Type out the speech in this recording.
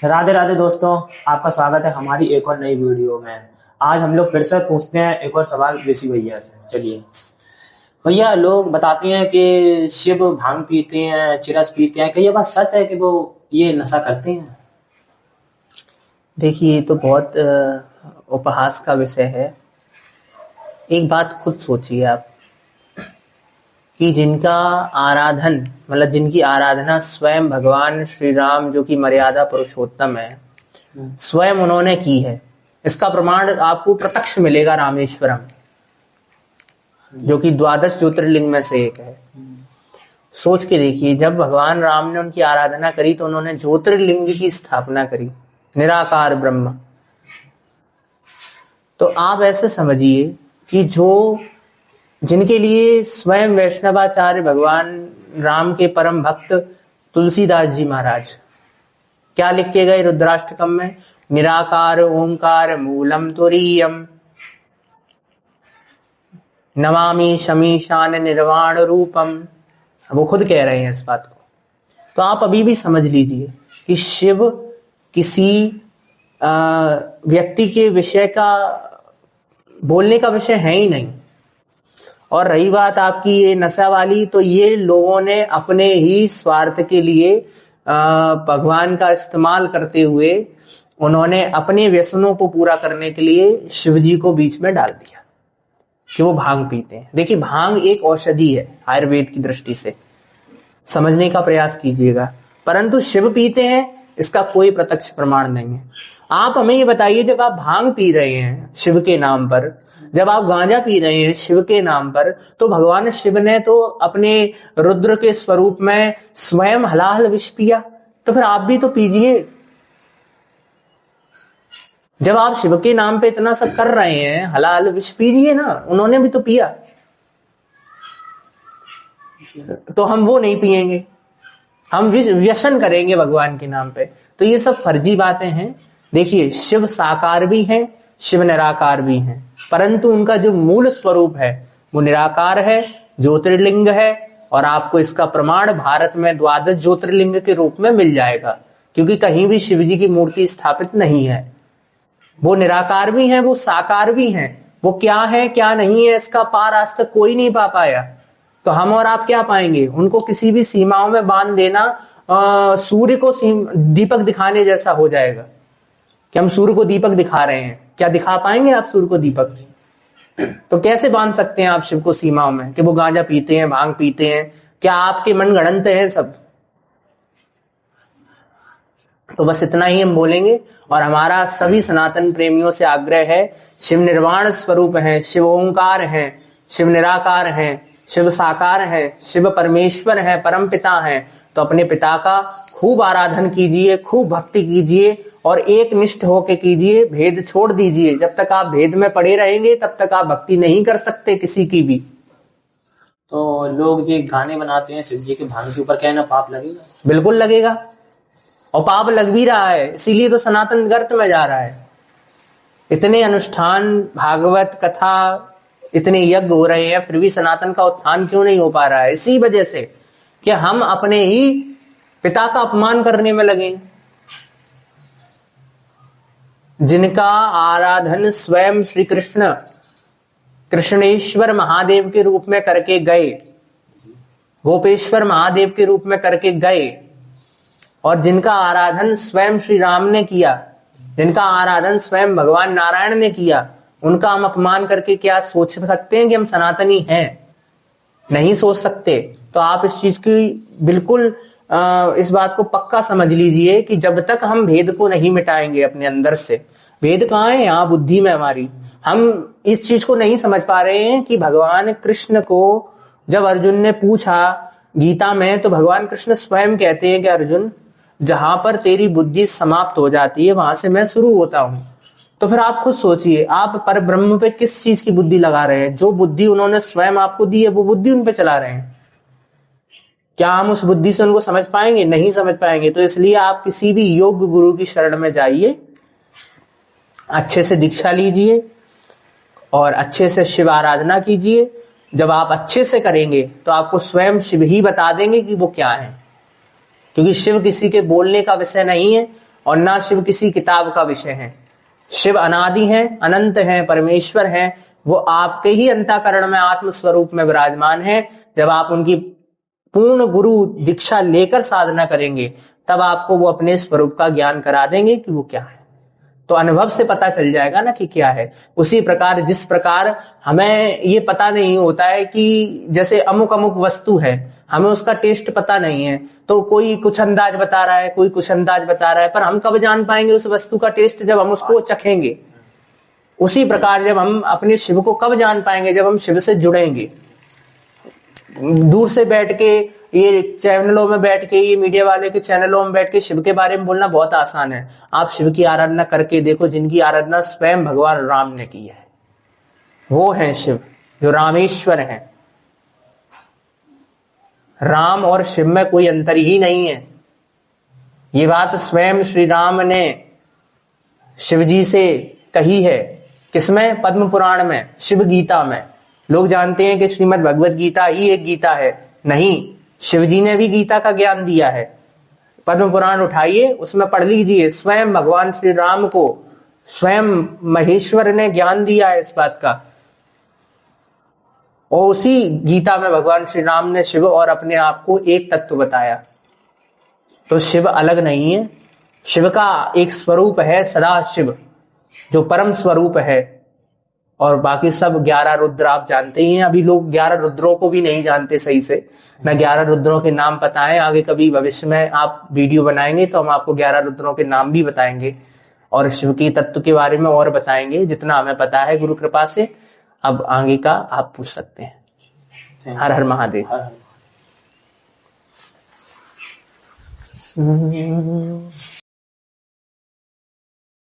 राधे राधे दोस्तों। आपका स्वागत है हमारी एक और नई वीडियो में। आज हम लोग फिर से पूछते हैं एक और सवाल ऋषि भैया से। चलिए भैया, लोग बताते हैं कि शिव भांग पीते हैं, चिरस पीते हैं। क्या ये बात सच है कि वो ये नशा करते हैं? देखिए, ये तो बहुत उपहास का विषय है। एक बात खुद सोचिए आप कि जिनका आराधन मतलब जिनकी आराधना स्वयं भगवान श्री राम जो कि मर्यादा पुरुषोत्तम है, स्वयं उन्होंने की है। इसका प्रमाण आपको प्रत्यक्ष मिलेगा रामेश्वरम, जो कि द्वादश ज्योतिर्लिंग में से एक है। सोच के देखिए, जब भगवान राम ने उनकी आराधना करी तो उन्होंने ज्योतिर्लिंग की स्थापना करी, निराकार ब्रह्म। तो आप ऐसे समझिए कि जिनके लिए स्वयं वैष्णवाचार्य भगवान राम के परम भक्त तुलसीदास जी महाराज क्या लिख के गए रुद्राष्टकम में? निराकार ओंकार मूलम तुरीयम नमामि शमीशान निर्वाण रूपम। वो खुद कह रहे हैं इस बात को। तो आप अभी भी समझ लीजिए कि शिव किसी व्यक्ति के विषय का बोलने का विषय है ही नहीं। और रही बात आपकी ये नशा वाली, तो ये लोगों ने अपने ही स्वार्थ के लिए भगवान का इस्तेमाल करते हुए उन्होंने अपने व्यसनों को पूरा करने के लिए शिव जी को बीच में डाल दिया कि वो भांग पीते हैं। देखिए, भांग एक औषधि है आयुर्वेद की दृष्टि से, समझने का प्रयास कीजिएगा। परंतु शिव पीते हैं, इसका कोई प्रत्यक्ष प्रमाण नहीं है। आप हमें ये बताइए, जब आप भांग पी रहे हैं शिव के नाम पर, जब आप गांजा पी रहे हैं शिव के नाम पर, तो भगवान शिव ने तो अपने रुद्र के स्वरूप में स्वयं हलाहल विष पिया, तो फिर आप भी तो पीजिए। जब आप शिव के नाम पे इतना सब कर रहे हैं, हलाहल विष पीजिए ना, उन्होंने भी तो पिया। तो हम वो नहीं पिएंगे, हम व्यसन करेंगे भगवान के नाम पे। तो ये सब फर्जी बातें हैं। देखिए, शिव साकार भी हैं, शिव निराकार भी हैं, परंतु उनका जो मूल स्वरूप है वो निराकार है, ज्योतिर्लिंग है। और आपको इसका प्रमाण भारत में द्वादश ज्योतिर्लिंग के रूप में मिल जाएगा, क्योंकि कहीं भी शिव जी की मूर्ति स्थापित नहीं है। वो निराकार भी हैं, वो साकार भी हैं। वो क्या है क्या नहीं है, इसका पार आज तक कोई नहीं पा पाया। तो हम और आप क्या पाएंगे? उनको किसी भी सीमाओं में बांध देना सूर्य को दीपक दिखाने जैसा हो जाएगा कि हम सूर्य को दीपक दिखा रहे हैं। क्या दिखा पाएंगे आप सूर्य को दीपक? तो कैसे बांध सकते हैं आप शिव को सीमाओं में कि वो गांजा पीते हैं, भांग पीते हैं? क्या आपके मन गढ़ंत हैं सब? तो बस इतना ही हम बोलेंगे। और हमारा सभी सनातन प्रेमियों से आग्रह है, शिव निर्वाण स्वरूप है, शिव ओंकार है, शिव निराकार है, शिव साकार है, शिव परमेश्वर है, परम पिता है। तो अपने पिता का खूब आराधन कीजिए, खूब भक्ति कीजिए और एक निष्ठ होके कीजिए। भेद छोड़ दीजिए। जब तक आप भेद में पड़े रहेंगे तब तक आप भक्ति नहीं कर सकते किसी की भी। तो लोग जो गाने बनाते हैं शिव जी के भांग के ऊपर, क्या ना पाप लगेगा? बिल्कुल लगेगा, और पाप लग भी रहा है। इसीलिए तो सनातन गर्त में जा रहा है। इतने अनुष्ठान, भागवत कथा, इतने यज्ञ हो रहे हैं, फिर भी सनातन का उत्थान क्यों नहीं हो पा रहा है? इसी वजह से कि हम अपने ही पिता का अपमान करने में लगे, जिनका आराधन स्वयं श्री कृष्ण कृष्णेश्वर महादेव के रूप में करके गए, गोपेश्वर महादेव के रूप में करके गए, और जिनका आराधन स्वयं श्री राम ने किया, जिनका आराधन स्वयं भगवान नारायण ने किया, उनका हम अपमान करके क्या सोच सकते हैं कि हम सनातनी हैं? नहीं सोच सकते। तो आप इस चीज की बिल्कुल इस बात को पक्का समझ लीजिए कि जब तक हम भेद को नहीं मिटाएंगे अपने अंदर से, भेद कहाँ है? यहाँ बुद्धि में हमारी। हम इस चीज को नहीं समझ पा रहे हैं कि भगवान कृष्ण को जब अर्जुन ने पूछा गीता में, तो भगवान कृष्ण स्वयं कहते हैं कि अर्जुन, जहां पर तेरी बुद्धि समाप्त हो जाती है वहां से मैं शुरू होता हूं। तो फिर आप खुद सोचिए, आप पर ब्रह्म पे किस चीज की बुद्धि लगा रहे हैं? जो बुद्धि उन्होंने स्वयं आपको दी है वो बुद्धि उन पे चला रहे हैं। क्या हम उस बुद्धि से उनको समझ पाएंगे? नहीं समझ पाएंगे। तो इसलिए आप किसी भी योग्य गुरु की शरण में जाइए, अच्छे से दीक्षा लीजिए और अच्छे से शिव आराधना कीजिए। जब आप अच्छे से करेंगे तो आपको स्वयं शिव ही बता देंगे कि वो क्या है, क्योंकि शिव किसी के बोलने का विषय नहीं है। और ना शिव किसी किताब का विषय है। शिव अनादि हैं, अनंत हैं, परमेश्वर हैं। वो आपके ही अंतःकरण में आत्म स्वरूप में विराजमान है। जब आप उनकी पूर्ण गुरु दीक्षा लेकर साधना करेंगे तब आपको वो अपने स्वरूप का ज्ञान करा देंगे कि वो क्या है। तो अनुभव से पता चल जाएगा ना कि क्या है। उसी प्रकार जिस प्रकार हमें ये पता नहीं होता है कि जैसे अमुक अमुक वस्तु है, हमें उसका टेस्ट पता नहीं है, तो कोई कुछ अंदाज बता रहा है, कोई कुछ अंदाज बता रहा है, पर हम कब जान पाएंगे उस वस्तु का टेस्ट? जब हम उसको चखेंगे। उसी प्रकार जब हम अपने शिव को कब जान पाएंगे? जब हम शिव से जुड़ेंगे। दूर से बैठ के ये चैनलों में बैठ के, ये मीडिया वाले के चैनलों में बैठ के शिव के बारे में बोलना बहुत आसान है। आप शिव की आराधना करके देखो, जिनकी आराधना स्वयं भगवान राम ने की है, वो हैं शिव, जो रामेश्वर हैं। राम और शिव में कोई अंतर ही नहीं है। ये बात स्वयं श्री राम ने शिव जी से कही है। किसमें? पद्म पुराण में, शिव गीता में। लोग जानते हैं कि श्रीमद् भगवत गीता ही एक गीता है। नहीं, शिव जी ने भी गीता का ज्ञान दिया है। पद्म पुराण उठाइए, उसमें पढ़ लीजिए। स्वयं भगवान श्री राम को स्वयं महेश्वर ने ज्ञान दिया है इस बात का। और उसी गीता में भगवान श्री राम ने शिव और अपने आप को एक तत्व बताया। तो शिव अलग नहीं है। शिव का एक स्वरूप है सदा शिव, जो परम स्वरूप है। और बाकी सब 11 रुद्र आप जानते ही हैं। अभी लोग 11 रुद्रों को भी नहीं जानते सही से। न 11 रुद्रों के नाम पता है। आगे कभी भविष्य में आप वीडियो बनाएंगे तो हम आपको 11 रुद्रों के नाम भी बताएंगे और शिव की तत्व के बारे में और बताएंगे, जितना हमें पता है गुरु कृपा से। अब आगे का आप पूछ सकते हैं। हर हर महादेव।